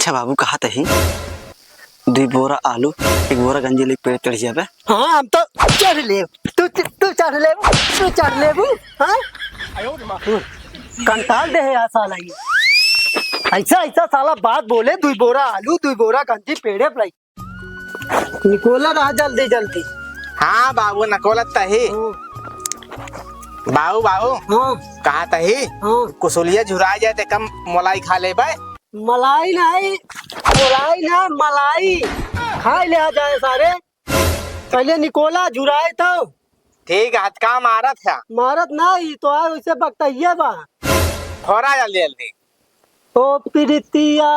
अच्छा बाबू कहा ही 2 बोरा आलू 1 बोरा गंजी ले पेड़ चढ़ जाबे। हाँ हम तो चढ़ ले तू चढ़ ले तू चढ़ ले हाँ कंटाल दे है यार साला ये ऐसा साला बात बोले 2 बोरा आलू 2 बोरा गंजी पेड़े पलाई निकोला रहा जल्दी जल्दी। हाँ बाबू नकोलत तही बाबू हाँ कहा तही हाँ कुसुलिया झुरा जाए ते कम मलाई खा ले भाई। मलाई नहीं ना मलाई खा ले आ जाए सारे पहले निकोला झुराए तो ठीक है हथका मारत है मारत नहीं तो आ उसे बकतइया बा थोड़ा जल्दी जल्दी ओ प्रीतिया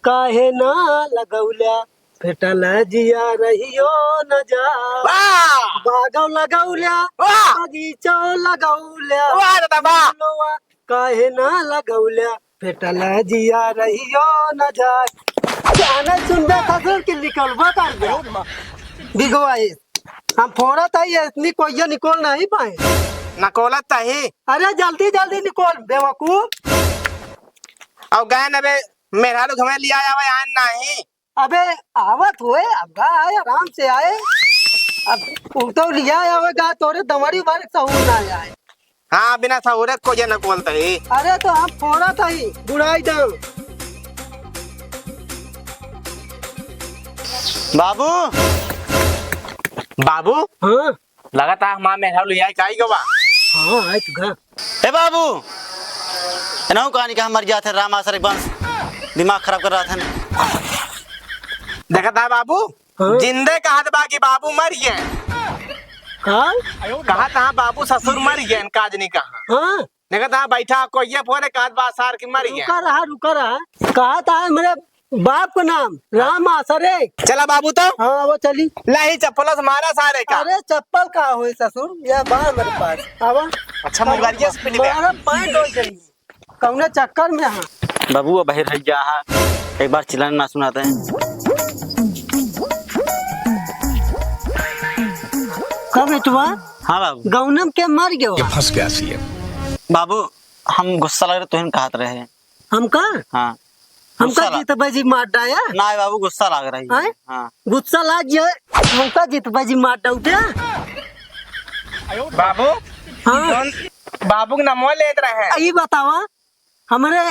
काहे ना लगौल्या फेटल जिया रहियो न जा वाह बागौ लगौल्या वाह बगीचो लगौल्या वाह दादा वाह लोआ काहे ना लगौल्या फेटल जिया रहियो न जा गाना सुनबे ससुर की निकलबा कर दे बिगवाए हम फोड़ा था ये इतनी कोई निकोल नहीं पाए नकोलत तही अरे जल्दी जल्दी निकोल बेवकूफ और गए नबे मेरा लोग हमें लिया आवे आन नहीं अबे आवत हुए अब आए आराम से आए अब तो लिया आवेगा तोरे दमड़ी बार सहूर ना आए। हाँ बिना सहुरे को ये नकोल तही अरे तो हम फोड़ा था ही बुढ़ाई दो बाबू बाबू हाँ लगातार माँ मेरा लिया काई गवा हाँ आए तू घर ए बाबू एनाऊ कहानी का मर गया था राम आसरे वंश दिमाग खराब कर रहा था ना। देखा था बाबू हाँ? जिंदे कहा था बाकी बाबू मर गए हाँ कहा था बाबू ससुर मर गए काज नहीं कहा हाँ देखा था बैठा को ये फोरे काज बासार की मर गए रुका रहा कहा था मेरे बाप का नाम राम आसरे। चला बाबू तो हाँ वो चली लाही चप्पल से मारा सारे का अरे चप्पल का हुए ससुर यह बा मेरे पास आवा अच्छा मुगारिया से पिट मारा पैंट हो चली कौने चक्कर में हाँ बाबू अब बाहर रह गया है एक बार चिल्लाना ना सुनाते हैं। कब इतवा हाँ बाबू गौनम के मर गयो फंस गया सी बाबू हम गुस्सा लग रहे तो हम कहत रहे हमका हाँ हमका गुस्सा जीतबाजी मार डाया ना बाबू गुस्सा लग रही है हैं? हाँ गुस्सा लाग गया हमका जीतबाजी मार डाउटे बाबू हाँ बाबू का नमो लेत रहे हैं ये बतावा हमारे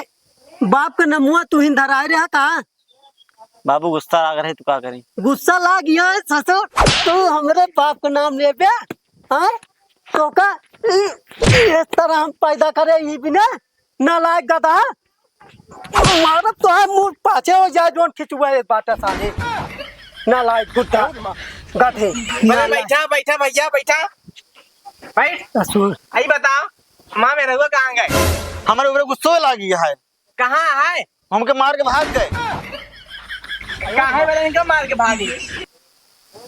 बाप का नमुआ तू ही धराए रहा था बाबू गुस्सा लग रहे तो क्या करी गुस्सा लाग गया है ससुर तू हमारे बाप का नाम ले पे हाँ तो का इस तरह हम पैदा करे ये बिना नालायक गधा मारब तो है मुंह पाछे हो जाए जोन खिंचवाए बाटा साले नालायक गुड्डा गधे बैठा बैठा भैया बैठा बैठ ससुर आई बताओ माँ मेरे हुआ कहाँ गए हमारे ऊपर गुस्सा लग गया है कहाँ है हमके मार के भाग गए कहाँ है मेरे इनका मार के भागी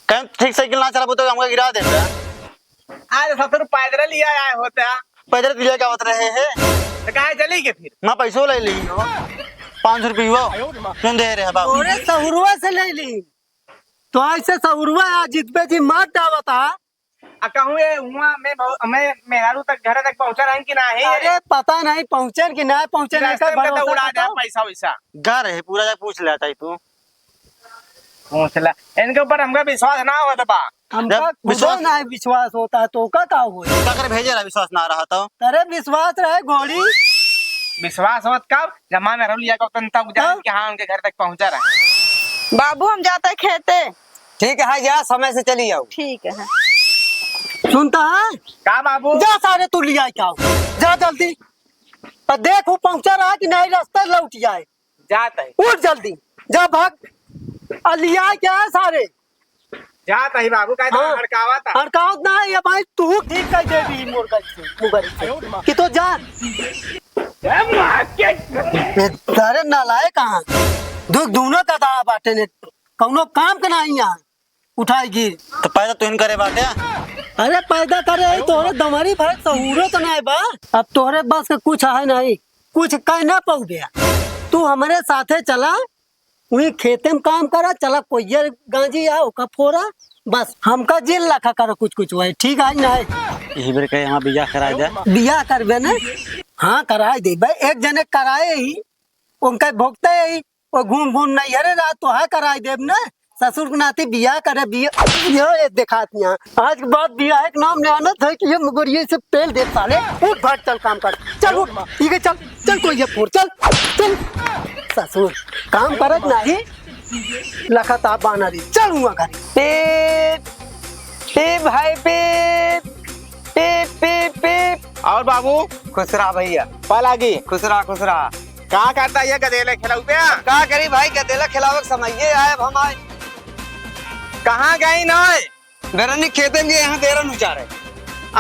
कहीं ठीक साइकिल ना चला तो हमको गिरा देते आज ससुर पैदल लिया आए होते हैं पैदल लिया क्या बता रहे हैं तो कहाँ चली गए फिर माँ पैसों ले ली हो 500 रुपये क्यों दे रहे हैं बाबू ओरे सहुरुआ से ले ली तो ऐसे सहुरुआ आज जितबे जी मार डावता कहूँ ये हुआ मैं मेहरारू तक घर तक पहुँचा रहे कि नहीं अरे पता नहीं पहुँचे कि नहीं पहुँचे नहीं रास्ते का में तो उड़ा भरोसा दे बताओ। पैसा वैसा घर है पूरा जा पूछ लेता है तू पूछ ला इनके ऊपर हमका विश्वास ना होता बा हमका विश्वास- खुदा नहीं विश्वास होता है तो का हो क्या करे भेजे रहा विश्वास ना रहा तो अरे विश्वास रहे घोड़ी विश्वास होत कब जब माँ मेहरारू लिया कब तब जान कि हाँ उनके घर तक पहुँचा रहे बाबू हम जाते हैं खेते। ठीक है जा समय से चली जाओ ठीक है सुनता है का बाबू जा सारे तू लिया क्या जा जल्दी और देख वो पहुंचा रहा कि नहीं रास्ता लौट जाए जाता है उठ जल्दी जा भाग और लिया क्या है सारे जाता ही बाबू का हाँ। हड़कावा था हड़कावत ना है ये भाई तू ठीक कर दे भी मुगल से कि तो जा अरे नालायक कहाँ दुख दोनों का था बाटे ने कौनो काम के नहीं यहाँ उठाई गिर तो पैदा तू करे बाटे अरे पैदा करे तोरे दमरी भर सहूरो तो नहीं बा अब तोरे बस का कुछ है नहीं कुछ कह ना पाऊ गया तू हमारे साथे चला वही खेते में काम करा चला कोई गांजी आ ओका फोरा बस हमका जेल रखा करो कुछ कुछ हुआ ठीक है ना यही बेर कहे यहाँ बिया करा दे बिया करबे ने हाँ कराए दे भाई एक जने कराए ही उनका भोगते ही और घूम घूम नहीं अरे रात तो है कराई देव ना ससुर के नाते बिया करे बिया ये देखात यहाँ आज के बाद बिया है नाम ले आना था कि ये मुगरिये से पेल दे साले उठ भाग चल काम कर चल उठ ठीक है चल चल कोई ये फोड़ चल चल ससुर काम करत नहीं लखत आप बाना दी चल हुआ घर पीप भाई पीप पीप पीप पीप। और बाबू खुश रहा भैया, पालागी खुश रहा। कहाँ करता है गधेले खिलाऊ पे? का करी भाई गदेला खिलावक समझिए आए अब हम आए। कहाँ गई ना बेरनी खेते में यहाँ बेरन उचारे।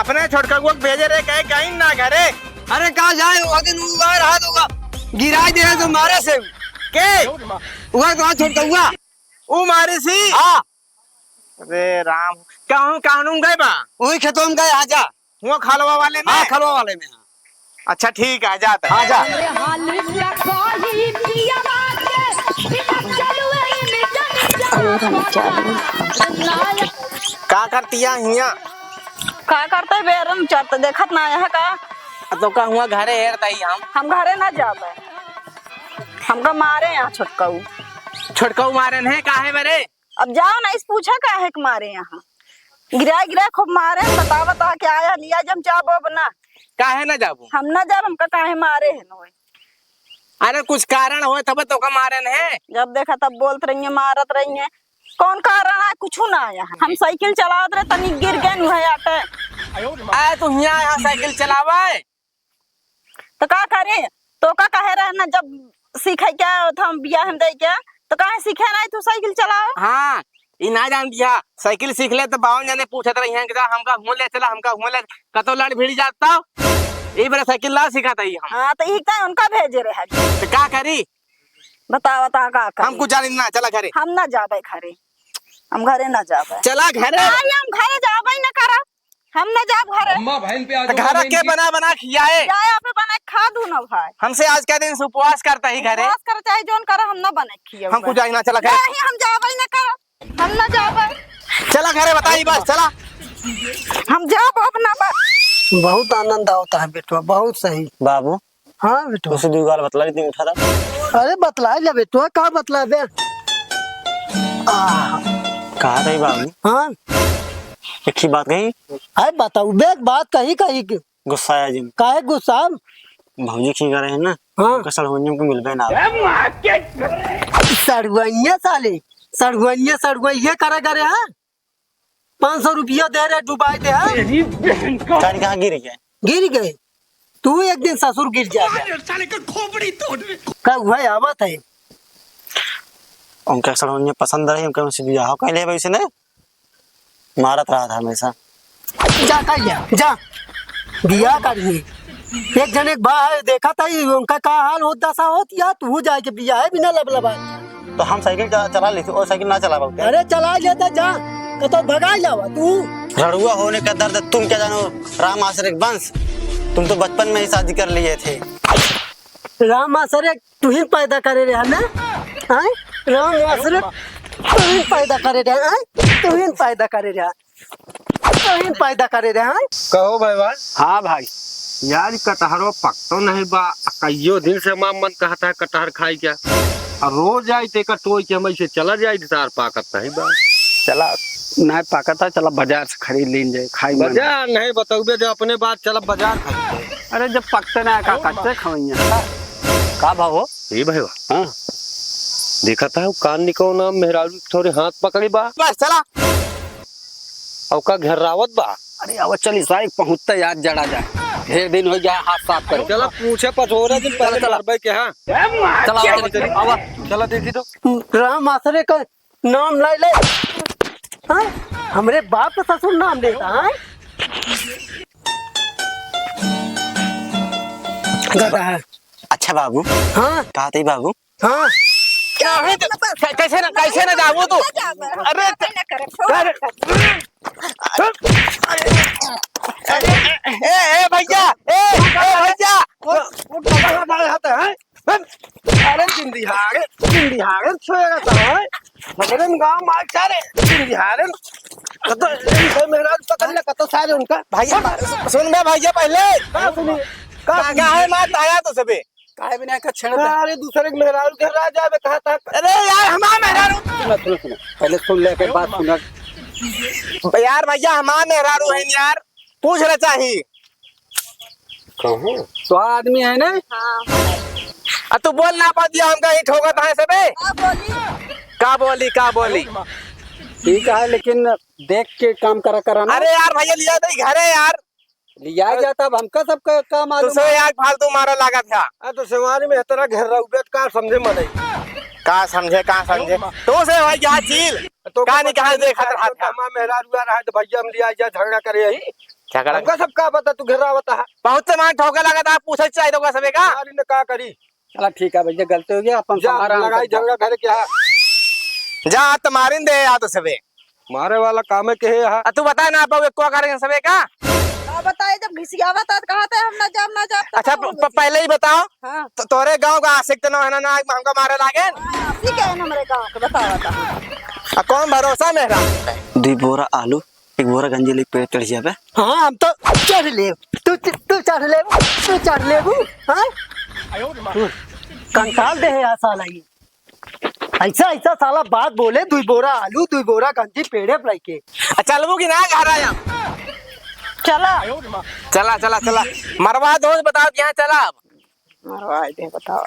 अपने छोटका को भेजे रे कहे कहीं ना घरे। अरे कहाँ जाए वो दिन उगा रहा होगा गिराई दे तो मारे से के उगा कहाँ छोड़ता हुआ ऊ मारी सी। हाँ अरे राम कहूँ गए बा वही खेतों में गए आजा। वो खलवा वाले में। हाँ खलवा वाले में। अच्छा ठीक है जाता हाँ जा का करती है हिया? का करते बेरम चरते देखत ना है का तो का हुआ घरे हेरता ही हम घरे ना जाबे हमका मारे यहाँ छोटकाऊ छोटका मारन है काहे बरे? अब जाओ ना इस पूछा का है कि मारे यहाँ गिरा खूब मारे बता के आया लिया जब जाबो बना काहे ना जाबू? हम ना जाब हमका काहे मारे है नोए अरे कुछ कारण हो तब तो का मारन है। जब देखा तब बोलत रही है मारत रही है कौन कारण है कुछ ना आया है। हम साइकिल चलावत रहे तनी गिर गए नुहे आटे आए तो यहाँ साइकिल चलावे तो का करे तो का कहे रहे ना जब सीखे क्या तो हम बिया हम दे क्या तो काहे सीखे ना तू साइकिल चलाओ। हाँ ई ना जान दिया साइकिल सीख ले तो बावन जाने पूछत रही हैं कि हमका हुँ ले चला हमका हुँ ले कतो लड़ भिड़ जाता ये बड़ा साइकिल ला सिखाता ही हम। हाँ तो एक उनका भेजे रहे तो का करी बता का करे? हम कुछ जानी ना चला घरे। हम ना जाबे घरे हम घरे ना जाबे चला घरे हम घरे जाबे ना करा हम ना जाब घरे तो घर के बना खियाए जाए पे बना खा दू ना भाई हमसे आज का दिन उपवास करता ही घरे उपवास कर चाहे जोन कर हम ना बने खिया हम कुछ जानी ना चला घरे नहीं हम जाबे ना करा हम ना जाबे चला घरे बताई बस चला हम जाब अपना बहुत आनंद आता है बेटवा बहुत सही। बाबू हाँ बेटवा उसे दो गाल बतला नहीं उठा था। अरे बतला ले बेटवा का बतला बे कहा था बाबू? हाँ एक ही बात कही अरे बताऊ बे बात कही कही के गुस्सा आया जिन काहे गुस्सा भौजी खी रहे हैं ना हाँ कसर होने को मिल ना सड़गुइया साले सड़गुइया करा करे है 500 रुपया दे रहे डुबाई दे है चारी कहाँ गिर गया? गिर गए तू एक दिन ससुर गिर जाएगा का हुआ आवत है उनका कसर होने पसंद रही उनका उनसे बियाह कर ले वैसे ने मारत रहा था हमेशा। जा कर लिया जा बिया करिए एक जने बा है देखा था उनका का हाल होत दशा होत या तू जाए के बिया है बिना लबलबा तो हम साइकिल चला लेते और साइकिल ना चला पाते। अरे चला लेता जा तो भगा जावा तू रड़ुआ होने का दर्द तुम क्या जानो राम आश्रय वंश तुम तो बचपन में ही शादी कर लिए थे। राम आश्रय तू ही पैदा करे रहे ना हैं राम आश्रय तू ही पैदा करे रहे हैं तू ही पैदा करे रहे हैं कहो भाई भाई। हाँ भाई यार कटहरो पकतो नहीं बा कईयो दिन से मां मन कहता है कटहर खाई क्या और रोज आई ते टोई के हम ऐसे चला जाए तार पाकत नहीं बा चला नहीं पाकता चला बाजार से खरीद लीन जाए खाई बाजार नहीं बताऊबे जो अपने बात चला बाजार खरीद। अरे जब पकते ना का कच्चे खवैया का भाव हो ए भाई हाँ देखा था कान निको नाम मेहरारू थोड़े हाथ पकड़ी बा बस चला और का घेरावत बा। अरे अब चल साइक पहुंचता याद जड़ा जाए ढेर दिन हो गया हाथ साफ कर चला पूछे पछोरे दिन पहले चला। भाई के हाँ चला आवा चला देखी तो राम आश्रय का नाम ले ले हाँ हमरे बाप का ससुर नाम लेता है गधा है अच्छा बाबू हाँ कहा थे बाबू हाँ क्या है कैसे ना जाबू तू? अरे ए भैया भैया अरे जिंदिहारे छोएगा तो है मगर गांव मार चारे जिंदिहारे तो मेरा पकड़ ले कतो सारे उनका भैया सुन बे भैया पहले का सुनी क्या है मार आया तो सबे काहे बिना का छेड़ अरे दूसरे के मेहरारू घर आ जावे कहा था। अरे यार हमारा मेहरारू सुनो पहले सुन ले के बात सुना। यार भैया हमारा मेहरारू है यार, पूछ रहा चाहिए। तो आदमी है ना। तू बोल ना पा दिया हमका ही ठोका था सबे। का बोली ठीक है लेकिन देख के काम करा ना। अरे यार भैया लिया तो घर है यार, लिया जाता अब हमका सबका काम मालूम तुझसे यार फालतू मारा लगा था। तो सेवानी में इतना घेर रहा हूँ का समझे मने। का समझे तो से भाई यहाँ चील तो का नहीं कहा देखा रहा था। हमारा मेहरारू आ रहा है तो भैया हम लिया जा झगड़ा करे यही झगड़ा हमका सब का पता तू घेरा बता है। बहुत से मार ठोका लगा था, पूछे चाहिए तो सबे का। सारी ने का करी चला ठीक है भैया गलती हो गया अपन जा हमारा लगाई झगड़ा करे क्या जा तुम्हारी दे या तो सबे मारे वाला काम है के है यहाँ। तू बता ना पाओ क्या करेंगे सबे का। बताए जब घिसियावा था कहा था हम ना जा अच्छा पहले ही बताओ हाँ तो तोरे गांव का आशिक तो ना है ना हमका मारे लागे। ठीक है हमारे गाँव के बता कौन भरोसा मेरा। 2 बोरा आलू 1 बोरा गंजी ले पेड़ चढ़ जाबे। हाँ हम तो चढ़ ले तू चढ़ ले हाँ कंकाल दे है यहाँ साला ये ऐसा साला बात बोले 2 बोरा आलू 2 बोरा गंजी पेड़े पर के। चलबू की ना घर आया। चला चला मरवा दो बताओ यहाँ चला। मरवा दे बताओ।